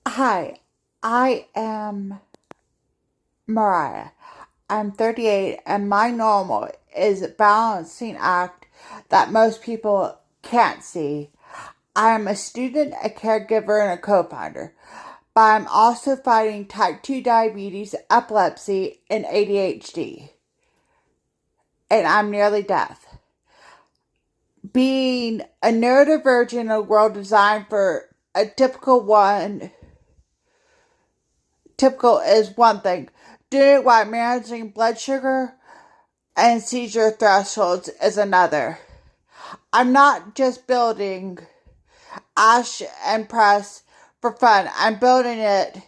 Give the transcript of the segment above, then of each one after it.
Hi, I am Mariah. I'm 38 and my normal is a balancing act that most people can't see. I am a student, a caregiver, and a co-founder, but I'm also fighting type 2 diabetes, epilepsy, and ADHD, and I'm nearly deaf. Being a neurodivergent in a world designed for a typical is one thing. Doing it while managing blood sugar and seizure thresholds is another. I'm not just building Ash and Press for fun. I'm building it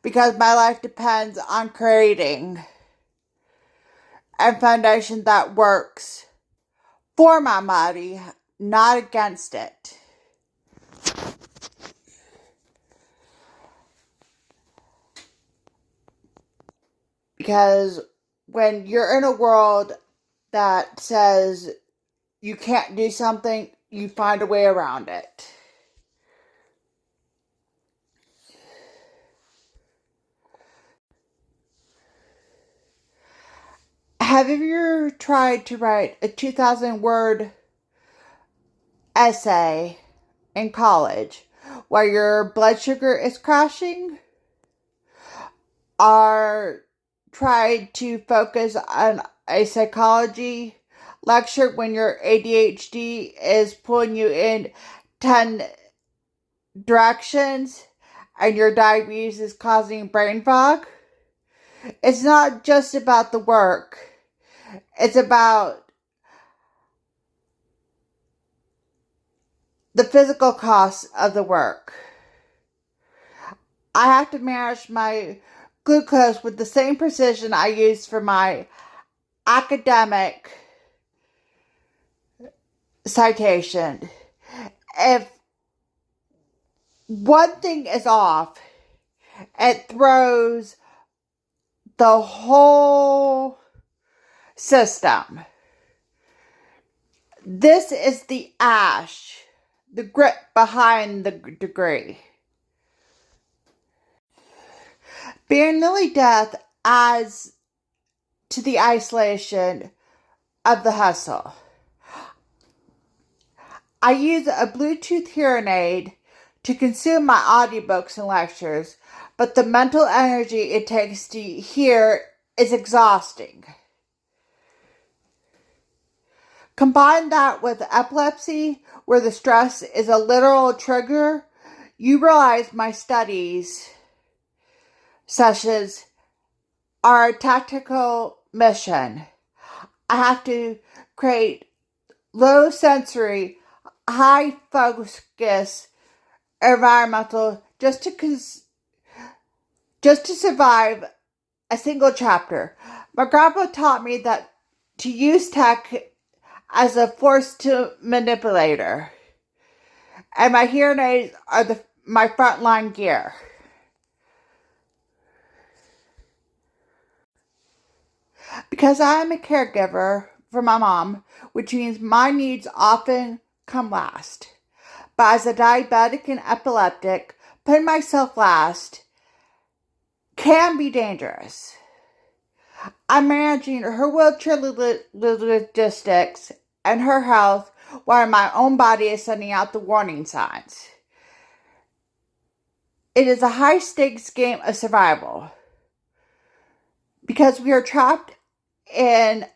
because my life depends on creating a foundation that works for my body, not against it. Because when you're in a world that says you can't do something, you find a way around it. Have you ever tried to write a 2,000 word essay in college where your blood sugar is crashing? Or tried to focus on a psychology lecture when your ADHD is pulling you in 10 directions and your diabetes is causing brain fog? It's not just about the work. It's about the physical costs of the work. I have to manage my glucose with the same precision I use for my academic citation. If one thing is off, it throws the whole system. This is the ash, the grit behind the degree. Being nearly death adds to the isolation of the hustle. I use a Bluetooth hearing aid to consume my audiobooks and lectures, but the mental energy it takes to hear is exhausting. Combine that with epilepsy, where the stress is a literal trigger, you realize my studies sessions are a tactical mission. I have to create low sensory, high focus environmental just to survive a single chapter. My grandpa taught me that to use tech as a force to manipulator, and my hearing aids are my frontline gear. Because I am a caregiver for my mom, which means my needs often come last. But as a diabetic and epileptic, putting myself last can be dangerous. I'm managing her wheelchair logistics and her health while my own body is sending out the warning signs. It is a high stakes game of survival because we are trapped in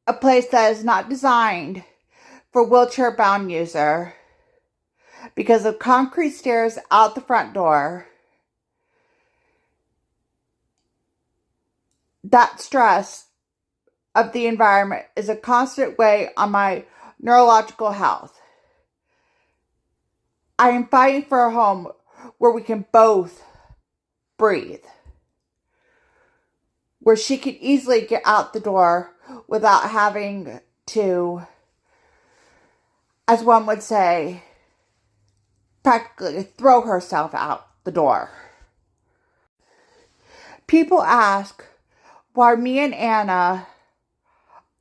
a place that is not designed for wheelchair bound user because of concrete stairs out the front door. That stress of the environment is a constant weight on my neurological health. I am fighting for a home where we can both breathe, where she can easily get out the door without having to, as one would say, practically throw herself out the door. People ask why me and Anna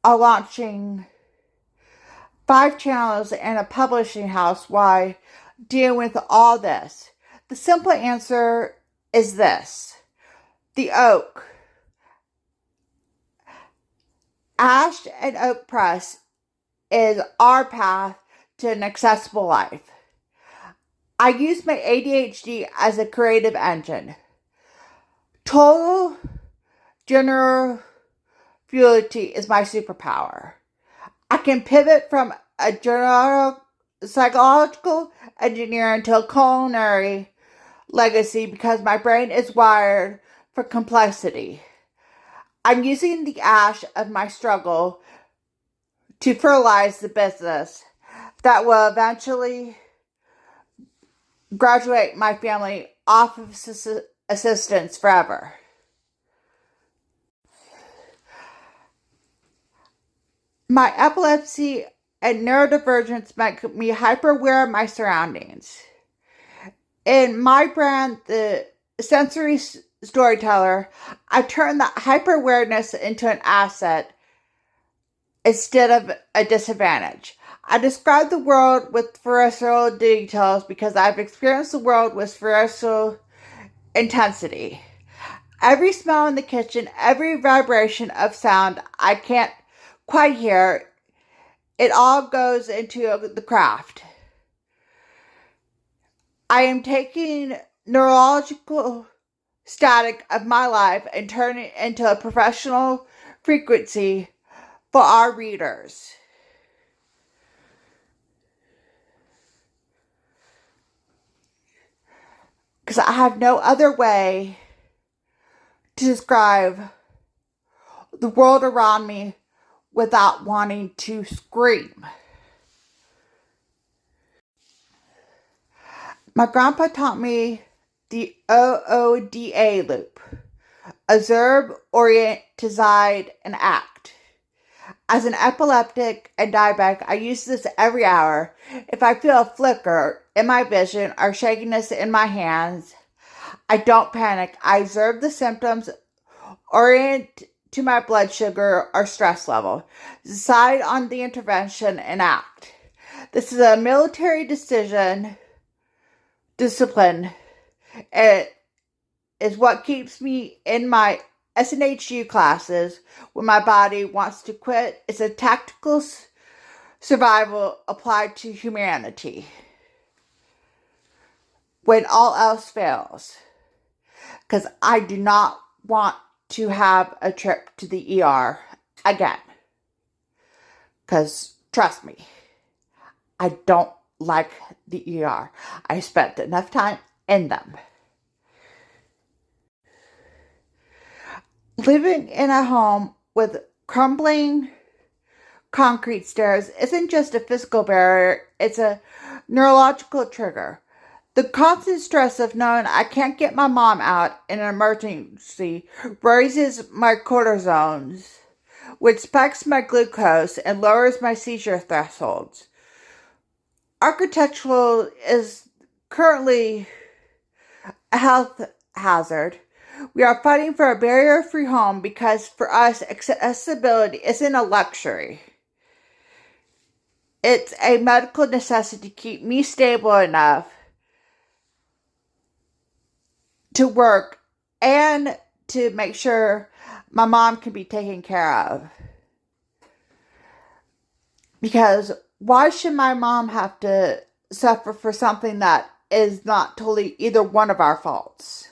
are launching 5 channels and a publishing house, why dealing with all this. The simple answer is this. The oak. Ash and Oak Press is our path to an accessible life. I use my ADHD as a creative engine. Total general fluidity is my superpower. I can pivot from a general psychological engineer into a culinary legacy because my brain is wired for complexity. I'm using the ash of my struggle to fertilize the business that will eventually graduate my family off of assistance forever. My epilepsy and neurodivergence make me hyper-aware of my surroundings. In my brand, the sensory storyteller, I turn that hyper-awareness into an asset instead of a disadvantage. I describe the world with visceral details because I've experienced the world with visceral intensity. Every smell in the kitchen, every vibration of sound I can't quite hear, it all goes into the craft. I am taking neurological static of my life and turning it into a professional frequency for our readers. Because I have no other way to describe the world around me without wanting to scream. My grandpa taught me the OODA loop. Observe, orient, decide, and act. As an epileptic and diabetic, I use this every hour. If I feel a flicker in my vision or shakiness in my hands, I don't panic. I observe the symptoms, orient to my blood sugar or stress level, decide on the intervention, and act. This is a military discipline. It is what keeps me in my SNHU classes when my body wants to quit. It's a tactical survival applied to humanity when all else fails. Because I do not want to have a trip to the ER again. Because trust me, I don't like the ER. I spent enough time in them. Living in a home with crumbling concrete stairs isn't just a physical barrier, it's a neurological trigger. The constant stress of knowing I can't get my mom out in an emergency raises my cortisols, which spikes my glucose and lowers my seizure thresholds. Architectural is currently a health hazard. We are fighting for a barrier-free home because for us, accessibility isn't a luxury. It's a medical necessity to keep me stable enough to work and to make sure my mom can be taken care of. Because why should my mom have to suffer for something that is not totally either one of our faults?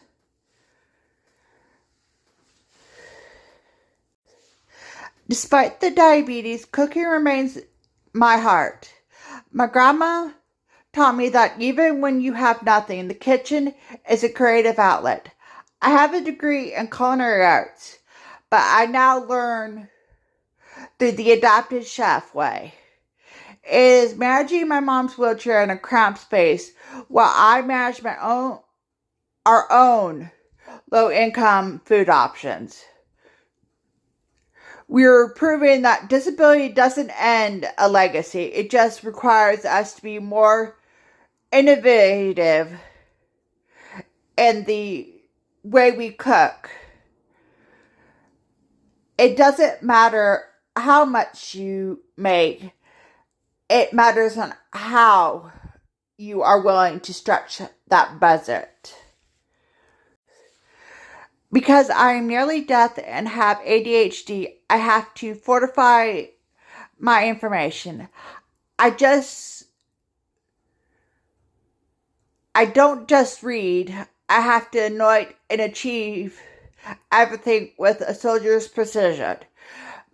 Despite the diabetes, cooking remains my heart. My grandma taught me that even when you have nothing, the kitchen is a creative outlet. I have a degree in culinary arts, but I now learn through the adapted chef way. It is managing my mom's wheelchair in a cramped space while I manage our own low-income food options. We're proving that disability doesn't end a legacy. It just requires us to be more innovative in the way we cook. It doesn't matter how much you make. It matters on how you are willing to stretch that budget. Because I am nearly deaf and have ADHD, I have to fortify my information. I don't just read. I have to anoint and achieve everything with a soldier's precision.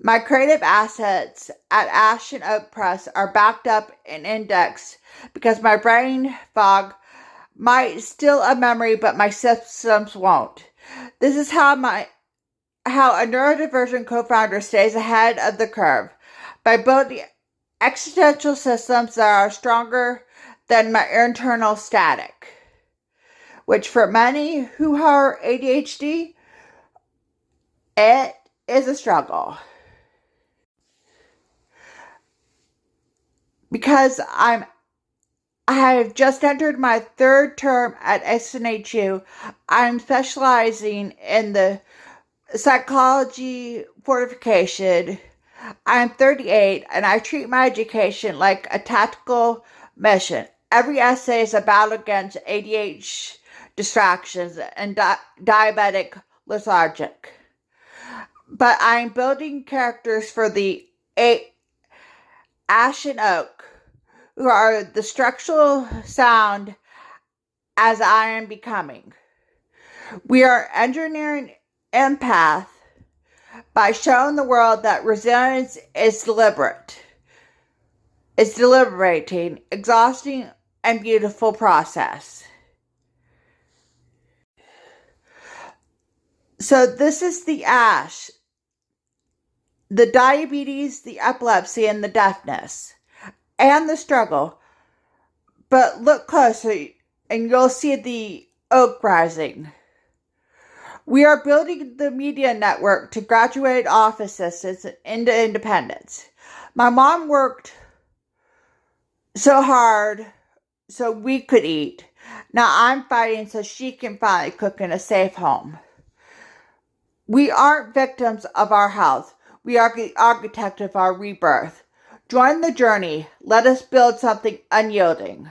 My creative assets at Ash and Oak Press are backed up and indexed because my brain fog might steal a memory, but my systems won't. This is how a neurodivergent co-founder stays ahead of the curve by building existential systems that are stronger than my internal static, which for many who are ADHD, it is a struggle. Because I have just entered my third term at SNHU, I'm specializing in the psychology fortification. I'm 38 and I treat my education like a tactical mission. Every essay is a battle against ADHD distractions and diabetic lethargic. But I'm building characters for the Ash and Oak, who are the structural sound as I am becoming. We are engineering empath by showing the world that resilience is deliberate. It's deliberating, exhausting, and beautiful process. So this is the Ash, the diabetes, the epilepsy, and the deafness, and the struggle. But look closer, and you'll see the oak rising. We are building the media network to graduate office assistants into independence. My mom worked so hard so we could eat. Now I'm fighting so she can finally cook in a safe home. We aren't victims of our health. We are the architect of our rebirth. Join the journey. Let us build something unyielding.